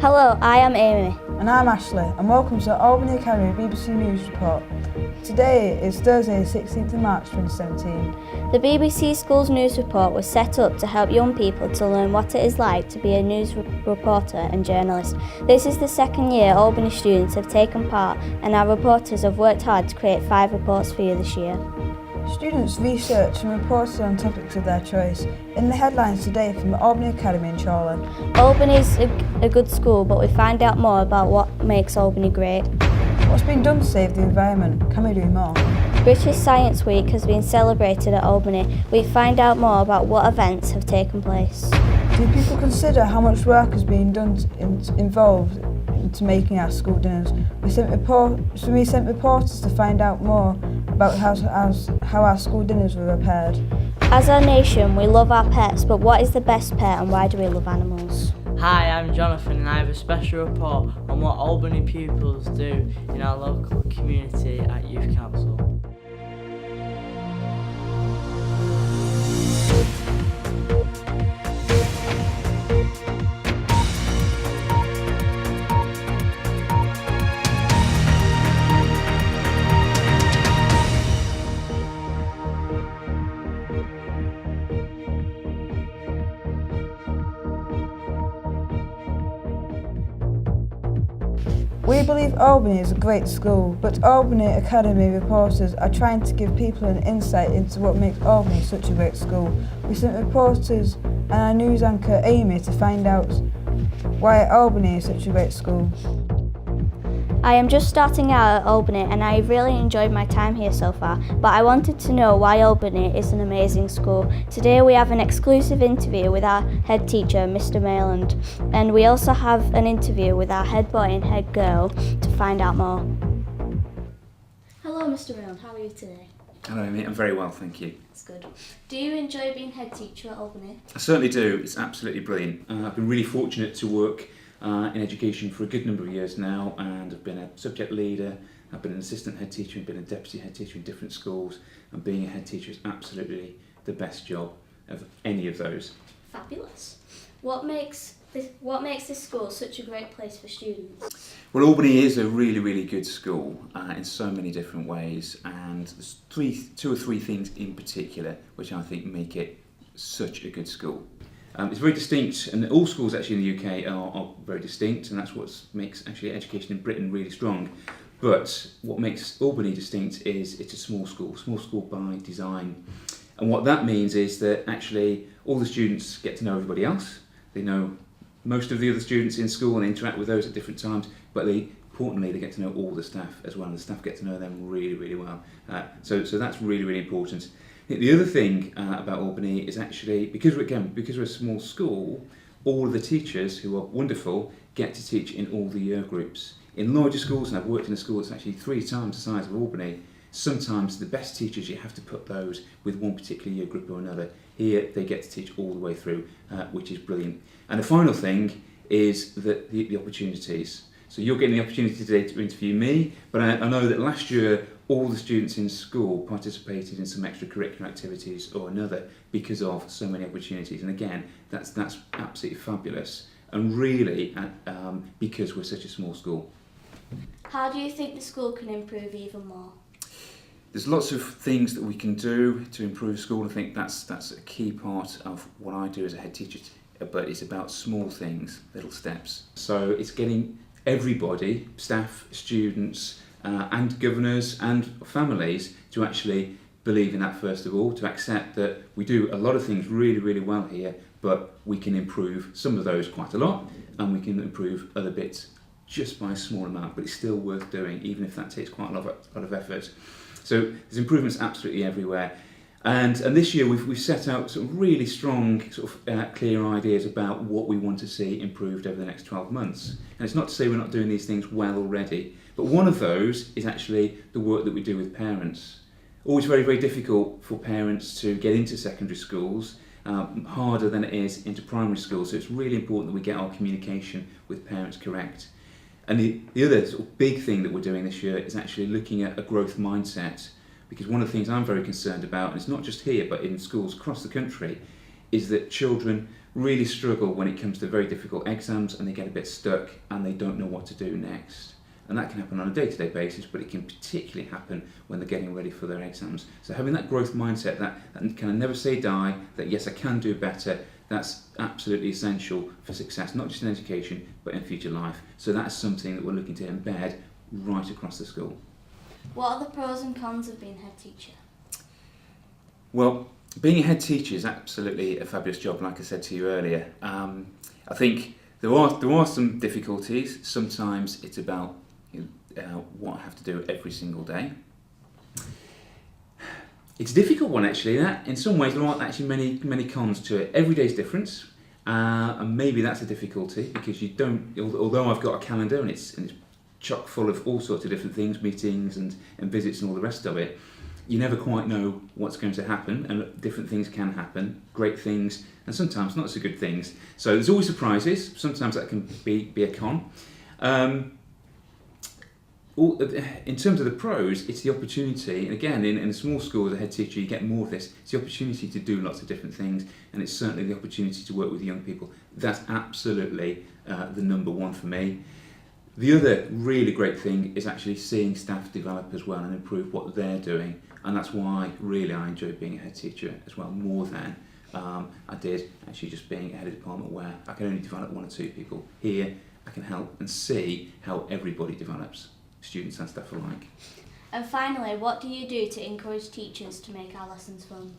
Hello, I am Amy. And I'm Ashley, and welcome to the Albany Academy BBC News Report. Today is Thursday, 16th of March 2017. The BBC Schools News Report was set up to help young people to learn what it is like to be a news reporter and journalist. This is the second year Albany students have taken part, and our reporters have worked hard to create 5 reports for you this year. Students researched and reported on topics of their choice. In the headlines today from the Albany Academy in Chorley. Albany is a good school, but we find out more about what makes Albany great. What's been done to save the environment? Can we do more? British Science Week has been celebrated at Albany. We find out more about what events have taken place. Do people consider how much work has been done involved into making our school dinners? We sent reporters to find out more about how our school dinners were prepared. As a nation, we love our pets, but what is the best pet and why do we love animals? Hi, I'm Jonathan and I have a special report on what Albany pupils do in our local community at Youth Council. We believe Albany is a great school, but Albany Academy reporters are trying to give people an insight into what makes Albany such a great school. We sent reporters and our news anchor Amy to find out why Albany is such a great school. I am just starting out at Albany and I really enjoyed my time here so far, but I wanted to know why Albany is an amazing school. Today we have an exclusive interview with our head teacher, Mr. Mayland, and we also have an interview with our head boy and head girl to find out more. Hello Mr. Mayland, how are you today? Hello mate, I'm very well, thank you. That's good. Do you enjoy being head teacher at Albany? I certainly do, it's absolutely brilliant. I've been really fortunate to work in education for a good number of years now, and I've been a subject leader, I've been an assistant head teacher, I've been a deputy head teacher in different schools, and being a head teacher is absolutely the best job of any of those. Fabulous. What makes this school such a great place for students? Well, Albany is a really, really good school in so many different ways, and there's two or three things in particular which I think make it such a good school. It's very distinct, and all schools actually in the UK are very distinct, and that's what makes actually education in Britain really strong. But what makes Albany distinct is it's a small school by design. And what that means is that actually all the students get to know everybody else. They know most of the other students in school and interact with those at different times, but importantly they get to know all the staff as well, and the staff get to know them really, really well. So that's really, really important. The other thing about Albany is actually, because we're a small school, all of the teachers, who are wonderful, get to teach in all the year groups. In larger schools, and I've worked in a school that's actually 3 times the size of Albany, sometimes the best teachers, you have to put those with one particular year group or another. Here they get to teach all the way through, which is brilliant. And the final thing is that the opportunities. So you're getting the opportunity today to interview me, but I know that last year all the students in school participated in some extracurricular activities or another because of so many opportunities. And again, that's absolutely fabulous, and really because we're such a small school. How do you think the school can improve even more? There's lots of things that we can do to improve school. I think that's a key part of what I do as a head teacher, but it's about small things, little steps. So it's getting everybody, staff, students, and governors and families to actually believe in that first of all, to accept that we do a lot of things really, really well here, but we can improve some of those quite a lot, and we can improve other bits just by a small amount, but it's still worth doing, even if that takes quite a lot of effort. So there's improvements absolutely everywhere. And this year we've set out some really strong, clear ideas about what we want to see improved over the next 12 months. And it's not to say we're not doing these things well already, but one of those is actually the work that we do with parents. Always very, very difficult for parents to get into secondary schools, harder than it is into primary schools. So it's really important that we get our communication with parents correct. And the other big thing that we're doing this year is actually looking at a growth mindset. Because one of the things I'm very concerned about, and it's not just here but in schools across the country, is that children really struggle when it comes to very difficult exams and they get a bit stuck and they don't know what to do next. And that can happen on a day-to-day basis, but it can particularly happen when they're getting ready for their exams. So having that growth mindset, that kind of never say die, that yes, I can do better, that's absolutely essential for success, not just in education, but in future life. So that's something that we're looking to embed right across the school. What are the pros and cons of being head teacher? Well, being a head teacher is absolutely a fabulous job, like I said to you earlier. I think there are some difficulties. Sometimes it's about what I have to do every single day. It's a difficult one actually. That in some ways there aren't actually many cons to it. Every day is different, and maybe that's a difficulty because you don't. Although I've got a calendar and it's chock full of all sorts of different things, meetings and visits and all the rest of it, you never quite know what's going to happen, and different things can happen, great things and sometimes not so good things. So there's always surprises. Sometimes that can be a con. In terms of the pros, it's the opportunity, and again, in a small school as a head teacher, you get more of this. It's the opportunity to do lots of different things, and it's certainly the opportunity to work with young people. That's absolutely the number one for me. The other really great thing is actually seeing staff develop as well and improve what they're doing, and that's why really I enjoy being a head teacher as well, more than I did actually just being a head of department where I can only develop one or two people. Here, I can help and see how everybody develops, students and staff alike. And finally, what do you do to encourage teachers to make our lessons fun?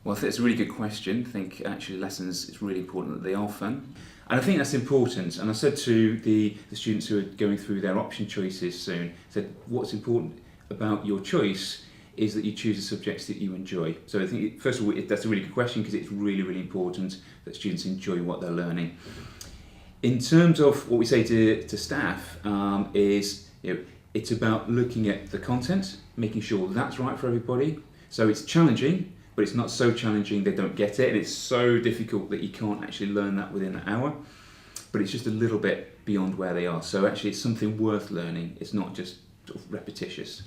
Well, I think it's a really good question. I think actually lessons, it's really important that they are fun. And I think that's important. And I said to the students who are going through their option choices soon, I said what's important about your choice is that you choose the subjects that you enjoy. So I think, first of all, that's a really good question because it's really, really important that students enjoy what they're learning. In terms of what we say to staff is, it's about looking at the content, making sure that's right for everybody. So it's challenging, but it's not so challenging they don't get it, and it's so difficult that you can't actually learn that within an hour. But it's just a little bit beyond where they are. So actually it's something worth learning. It's not just sort of repetitious.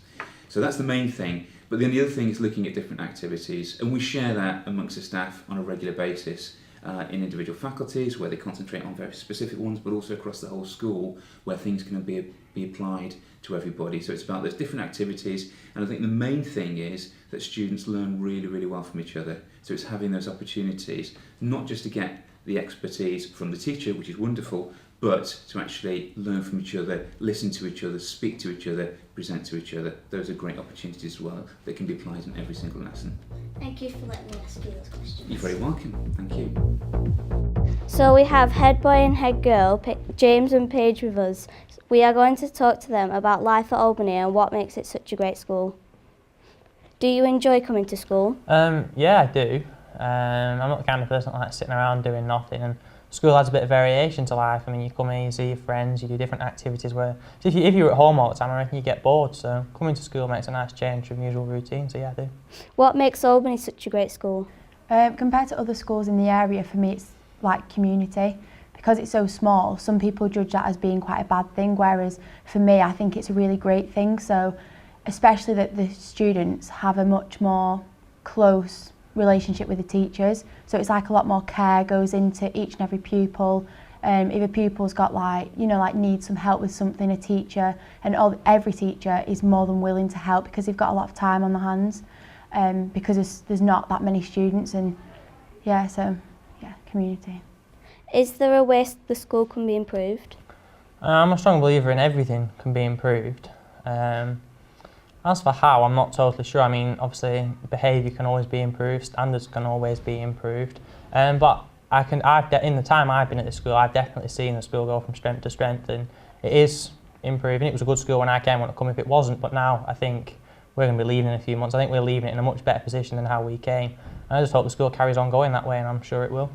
So that's the main thing. But then the other thing is looking at different activities, and we share that amongst the staff on a regular basis. In individual faculties where they concentrate on very specific ones, but also across the whole school where things can be applied to everybody. So it's about those different activities, and I think the main thing is that students learn really, really well from each other. So it's having those opportunities, not just to get the expertise from the teacher, which is wonderful, but to actually learn from each other, listen to each other, speak to each other, present to each other. Those are great opportunities as well that can be applied in every single lesson. Thank you for letting me ask you those questions. You're very welcome. Thank you. So we have head boy and head girl, James and Paige, with us. We are going to talk to them about life at Albany and what makes it such a great school. Do you enjoy coming to school? Yeah, I do. I'm not the kind of person that likes sitting around doing nothing, and school adds a bit of variation to life. I mean, you come here, you see your friends, you do different activities where, so if you're at home all the time, I reckon you get bored, so coming to school makes a nice change from usual routine, so yeah, I do. What makes Albany such a great school? Compared to other schools in the area, for me it's like community. Because it's so small, some people judge that as being quite a bad thing, whereas for me I think it's a really great thing. So especially that the students have a much more close relationship with the teachers, so it's like a lot more care goes into each and every pupil. If a pupil's got like needs some help with something, a teacher and every teacher is more than willing to help because they've got a lot of time on their hands, because there's not that many students, and community. Is there a way the school can be improved? I'm a strong believer in everything can be improved. As for how, I'm not totally sure. I mean, obviously, behaviour can always be improved, standards can always be improved. But in the time I've been at this school, I've definitely seen the school go from strength to strength, and it is improving. It was a good school when I came, wouldn't have come if it wasn't, but now I think we're going to be leaving in a few months. I think we're leaving it in a much better position than how we came. And I just hope the school carries on going that way, and I'm sure it will.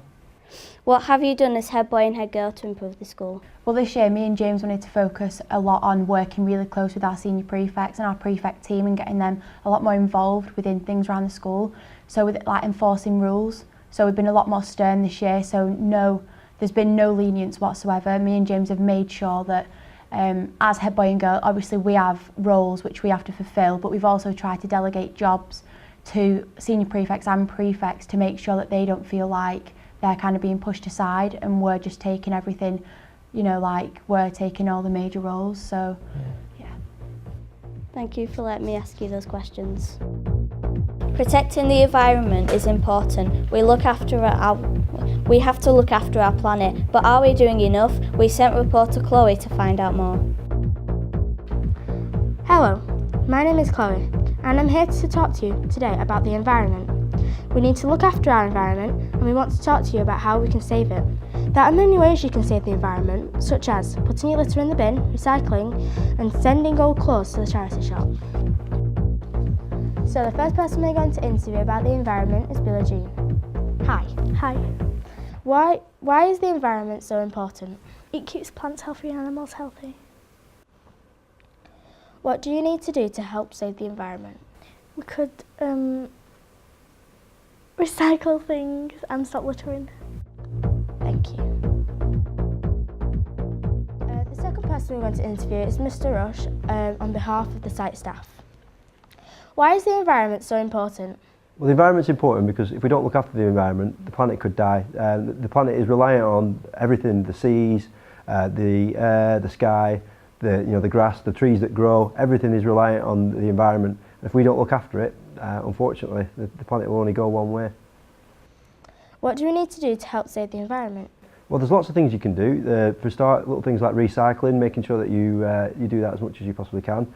What have you done as head boy and head girl to improve the school? Well, this year me and James wanted to focus a lot on working really close with our senior prefects and our prefect team and getting them a lot more involved within things around the school. So with like enforcing rules. So we've been a lot more stern this year, so there's been no lenience whatsoever. Me and James have made sure that as head boy and girl, obviously we have roles which we have to fulfil, but we've also tried to delegate jobs to senior prefects and prefects to make sure that they don't feel like they're kind of being pushed aside and we're just taking everything, you know, like we're taking all the major roles. So, yeah. Thank you for letting me ask you those questions. Protecting the environment is important. We have to look after our planet, but are we doing enough? We sent reporter Chloe to find out more. Hello, my name is Chloe, and I'm here to talk to you today about the environment. We need to look after our environment, and we want to talk to you about how we can save it. There are many ways you can save the environment, such as putting your litter in the bin, recycling, and sending old clothes to the charity shop. So the first person we're going to interview about the environment is Billie Jean. Hi. Hi. Why is the environment so important? It keeps plants healthy and animals healthy. What do you need to do to help save the environment? We could recycle things and stop littering. Thank you. The second person we're going to interview is Mr. Rush on behalf of the site staff. Why is the environment so important? Well, the environment's important because if we don't look after the environment, the planet could die. The planet is reliant on everything: the seas, the air, the sky, the grass, the trees that grow. Everything is reliant on the environment. If we don't look after it, unfortunately, the planet will only go one way. What do we need to do to help save the environment? Well, there's lots of things you can do. For a start, little things like recycling, making sure that you do that as much as you possibly can.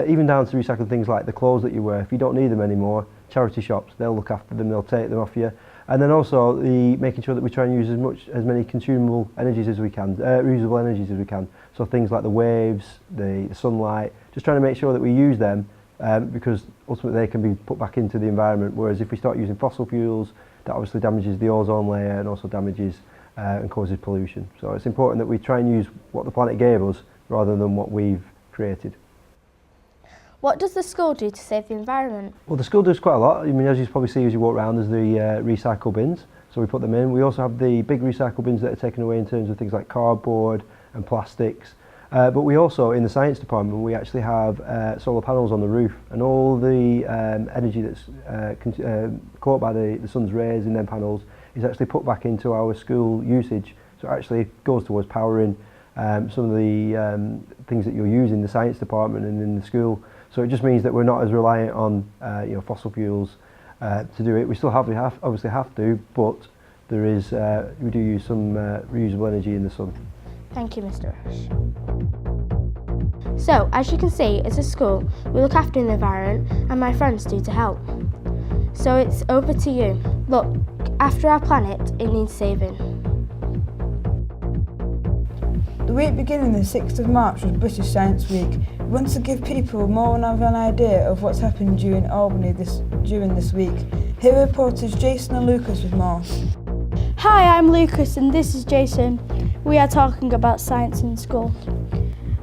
Even down to recycling things like the clothes that you wear. If you don't need them anymore, charity shops, they'll look after them, they'll take them off you. And then also making sure that we try and use as many consumable energies as we can, reusable energies as we can. So things like the waves, the sunlight, just trying to make sure that we use them because ultimately they can be put back into the environment. Whereas if we start using fossil fuels, that obviously damages the ozone layer and also damages and causes pollution. So it's important that we try and use what the planet gave us rather than what we've created. What does the school do to save the environment? Well, the school does quite a lot. I mean, as you probably see as you walk around, there's the recycle bins. So we put them in. We also have the big recycle bins that are taken away in terms of things like cardboard and plastics. But we also, in the science department, we actually have solar panels on the roof, and all the energy that's caught by the sun's rays in them panels is actually put back into our school usage. So it actually goes towards powering some of the things that you'll use in the science department and in the school. So it just means that we're not as reliant on fossil fuels to do it. We still obviously have to, but there is we do use some reusable energy in the sun. Thank you, Mr. Rush. So, as you can see, as a school, we look after the environment and my friends do to help. So it's over to you. Look, after our planet, it needs saving. The week beginning the 6th of March was British Science Week. We want to give people more of an idea of what's happened during Albany during this week. Here are reporters Jason and Lucas with more. Hi, I'm Lucas and this is Jason. We are talking about science in school.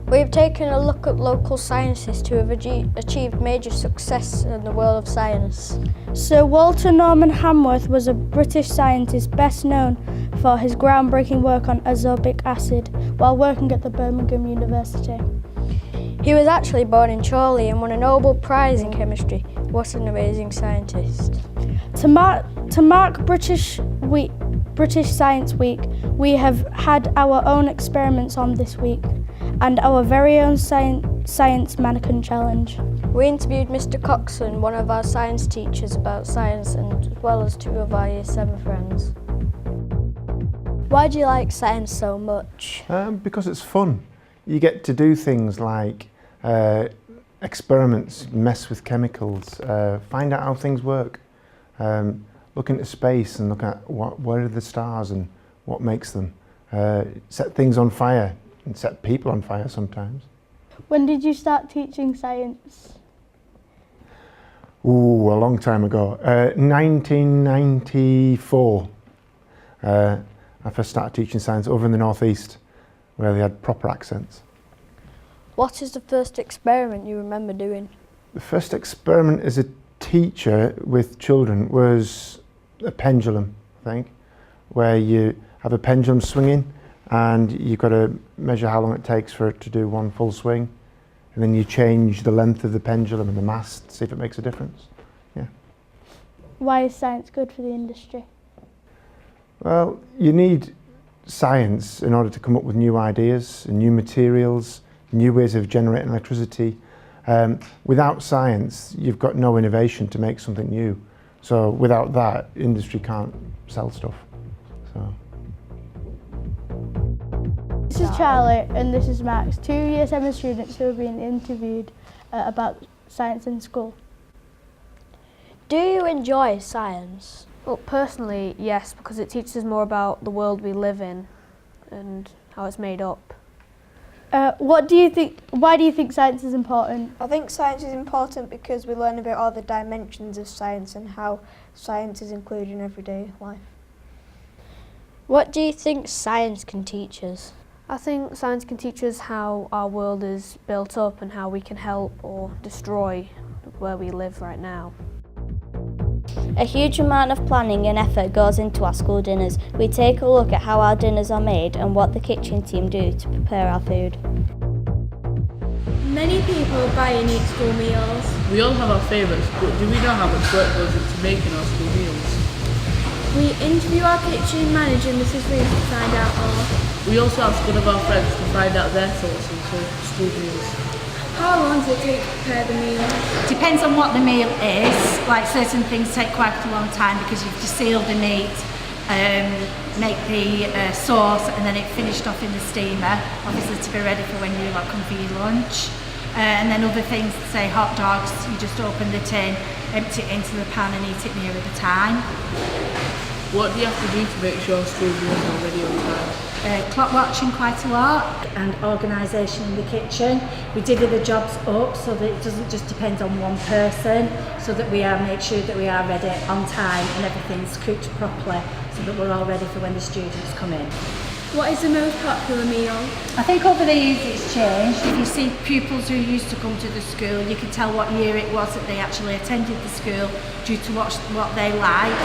We've taken a look at local scientists who have achieved major success in the world of science. Sir Walter Norman Hamworth was a British scientist best known for his groundbreaking work on ascorbic acid while working at the Birmingham University. He was actually born in Chorley and won a Nobel Prize in chemistry. What an amazing scientist. To mark British Science Week, we have had our own experiments on this week and our very own science mannequin challenge. We interviewed Mr. Coxon, one of our science teachers, about science, and as well as two of our Year 7 friends. Why do you like science so much? Because it's fun. You get to do things like experiments, mess with chemicals, find out how things work, look into space and look at where are the stars and what makes them, set things on fire and set people on fire sometimes. When did you start teaching science? Ooh, a long time ago. 1994. I first started teaching science over in the northeast where they had proper accents. What is the first experiment you remember doing? The first experiment as a teacher with children was a pendulum, I think, where you have a pendulum swinging and you've got to measure how long it takes for it to do one full swing, and then you change the length of the pendulum and the mast to see if it makes a difference. Yeah. Why is science good for the industry? Well, you need science in order to come up with new ideas and new materials, new ways of generating electricity. Without science, you've got no innovation to make something new. So without that, industry can't sell stuff. So. This is Charlie and this is Max, 2 Year 7 students who have been interviewed about science in school. Do you enjoy science? Well, personally, yes, because it teaches us more about the world we live in and how it's made up. What do you think? Why do you think science is important? I think science is important because we learn about all the dimensions of science and how science is included in everyday life. What do you think science can teach us? I think science can teach us how our world is built up and how we can help or destroy where we live right now. A huge amount of planning and effort goes into our school dinners. We take a look at how our dinners are made and what the kitchen team do to prepare our food. Many people buy and eat school meals. We all have our favourites, but do we know how much work goes into making our school meals? We interview our kitchen manager, Mrs. Reeves, to find out more. We also ask one of our friends to find out their thoughts on school meals. How long does it take to prepare the meal? Depends on what the meal is. Like certain things take quite a long time because you have to seal the meat, make the sauce, and then it finished off in the steamer, obviously to be ready for when you come for your lunch. And then other things, say hot dogs, you just open the tin, empty it into the pan and eat it nearer the time. What do you have to do to make sure school meals are ready on time? Clock watching quite a lot and organisation in the kitchen. We divvy the jobs up so that it doesn't just depend on one person, so that we make sure that we are ready on time and everything's cooked properly so that we're all ready for when the students come in. What is the most popular meal? I think over the years it's changed. If you see pupils who used to come to the school, you can tell what year it was that they actually attended the school due to what they like.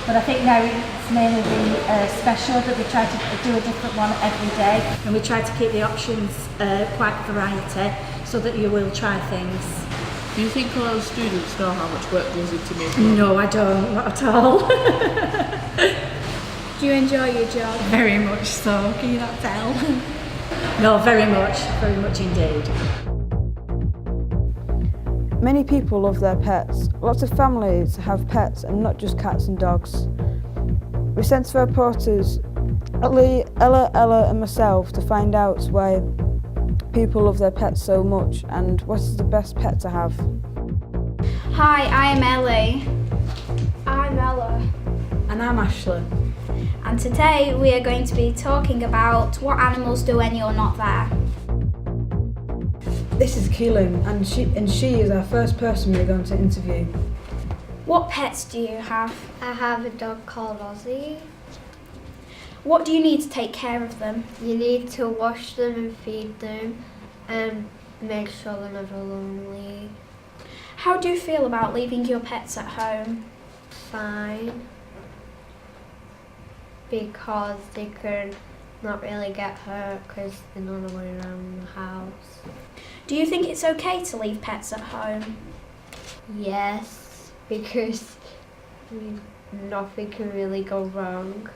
But I think now it's mainly the special that we try to do a different one every day, and we try to keep the options quite a variety so that you will try things. Do you think all students know how much work goes into making? No, I don't, not at all. Do you enjoy your job? Very much so, can you not tell? No, very much indeed. Many people love their pets. Lots of families have pets and not just cats and dogs. We sent to reporters Ella and myself to find out why people love their pets so much and what is the best pet to have. Hi, I'm Ellie. I'm Ella. And I'm Ashley. And today we are going to be talking about what animals do when you're not there. This is Keelan and she is our first person we're going to interview. What pets do you have? I have a dog called Ozzy. What do you need to take care of them? You need to wash them and feed them and make sure they're never lonely. How do you feel about leaving your pets at home? Fine. Because they could not really get hurt because they're not away around the house. Do you think it's okay to leave pets at home? Yes, because nothing can really go wrong.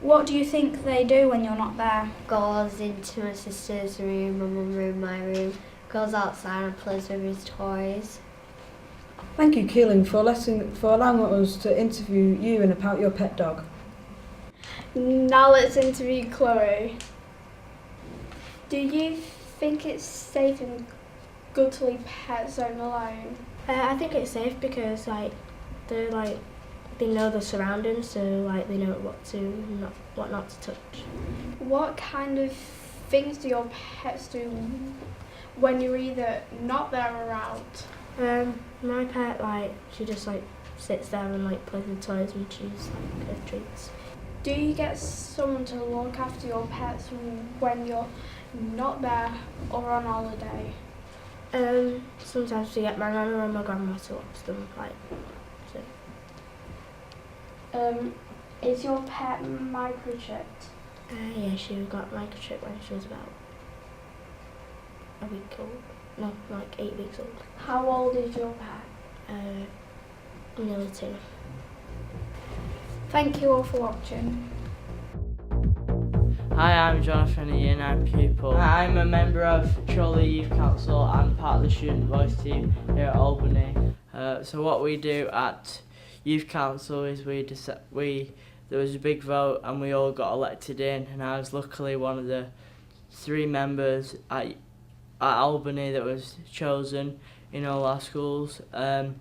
What do you think they do when you're not there? Goes into my sister's room, my mum's room, my room, goes outside and plays with his toys. Thank you, Keelan, for allowing us to interview you and about your pet dog. Now let's interview Chloe. Do you think it's safe and good to leave pets home alone? I think it's safe because they know the surroundings, so they know what not to touch. What kind of things do your pets do when you're either not there or out? My pet she just sits there and plays with toys and chews her treats. Do you get someone to look after your pets when you're not there or on holiday? Sometimes we get my nana or my grandma to watch them. Is your pet microchipped? Yeah, she got microchipped when she was about a week old. No, 8 weeks old. How old is your pet? Nearly 2. Thank you all for watching. Hi, I'm Jonathan, a Year 9 pupil. I'm a member of Chorley Youth Council and part of the student voice team here at Albany. So what we do at Youth Council is there was a big vote and we all got elected in, and I was luckily one of the 3 members at Albany that was chosen in all our schools. And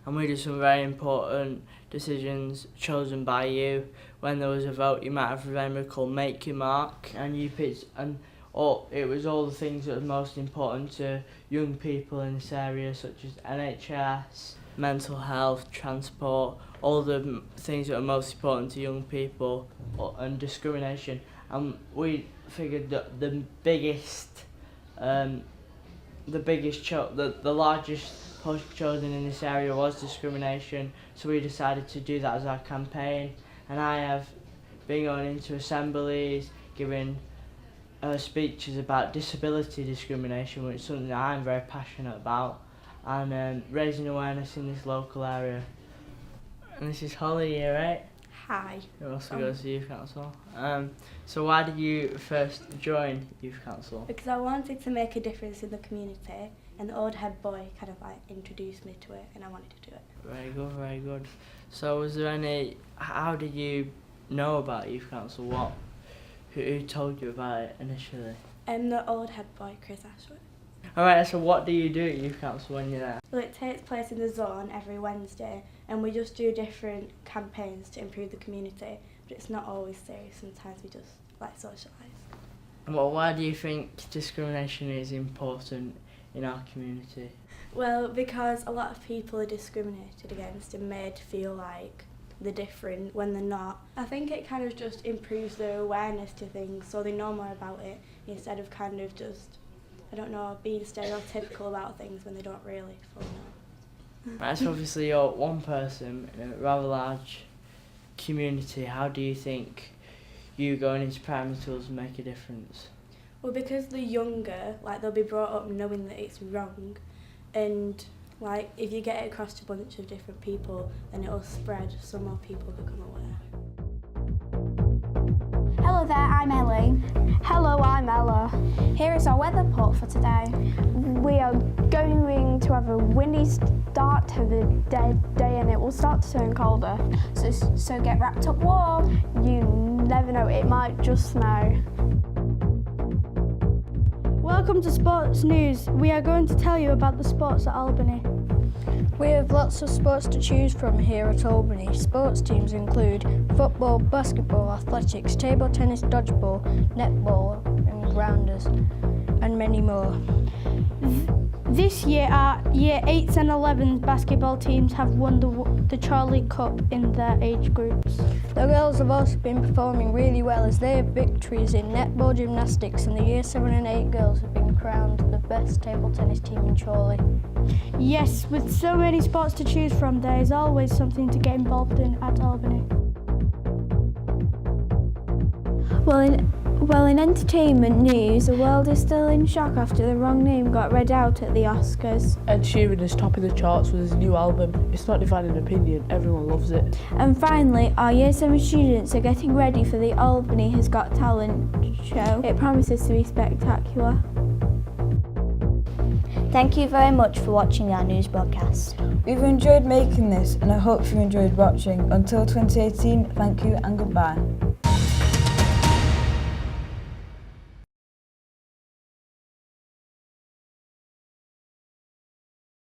we did some very important decisions chosen by you. When there was a vote, you might have remembered called Make Your Mark, and you picked, it was all the things that were most important to young people in this area, such as NHS, mental health, transport, all the things that are most important to young people, and discrimination. And we figured that the largest post chosen in this area was discrimination, so we decided to do that as our campaign. And I have been going into assemblies, giving speeches about disability discrimination, which is something that I'm very passionate about, and raising awareness in this local area. And this is Holly, Year 8. Hi. Who also goes to Youth Council. So why did you first join Youth Council? Because I wanted to make a difference in the community, and the old head boy kind of like introduced me to it, and I wanted to do it. Very good, very good. So was there how did you know about Youth Council? Who told you about it initially? The old head boy, Chris Ashworth. Alright, so what do you do at Youth Council when you're there? Well, it takes place in the zone every Wednesday, and we just do different campaigns to improve the community, but it's not always serious. Sometimes we just like socialise. Well, why do you think discrimination is important in our community? Well, because a lot of people are discriminated against and made to feel like they're different when they're not. I think it kind of just improves their awareness to things, so they know more about it instead of kind of just, I don't know, being stereotypical about things when they don't really fully know. Right, so obviously you're one person in a rather large community. How do you think you going into primary schools will make a difference? Well, because they're younger, like they'll be brought up knowing that it's wrong, and like if you get it across to a bunch of different people, then it'll spread so more people become aware. Hello there, I'm Ellie. Hello, I'm Ella. Here is our weather report for today. We are going to have a windy start to the day and it will start to turn colder. So get wrapped up warm. You never know, it might just snow. Welcome to Sports News. We are going to tell you about the sports at Albany. We have lots of sports to choose from here at Albany. Sports teams include football, basketball, athletics, table tennis, dodgeball, netball and grounders, and many more. This year, our Year 8s and 11s basketball teams have won the Chorley Cup in their age groups. The girls have also been performing really well as they have victories in netball, gymnastics, and the Year 7 and 8 girls have been crowned the best table tennis team in Chorley. Yes, with so many sports to choose from, there is always something to get involved in at Albany. Well, in entertainment news, the world is still in shock after the wrong name got read out at the Oscars. Ed Sheeran is topping the charts with his new album. It's not dividing opinion, everyone loves it. And finally, our Year 7 students are getting ready for the Albany Has Got Talent show. It promises to be spectacular. Thank you very much for watching our news broadcast. We've enjoyed making this and I hope you enjoyed watching. Until 2018, thank you and goodbye.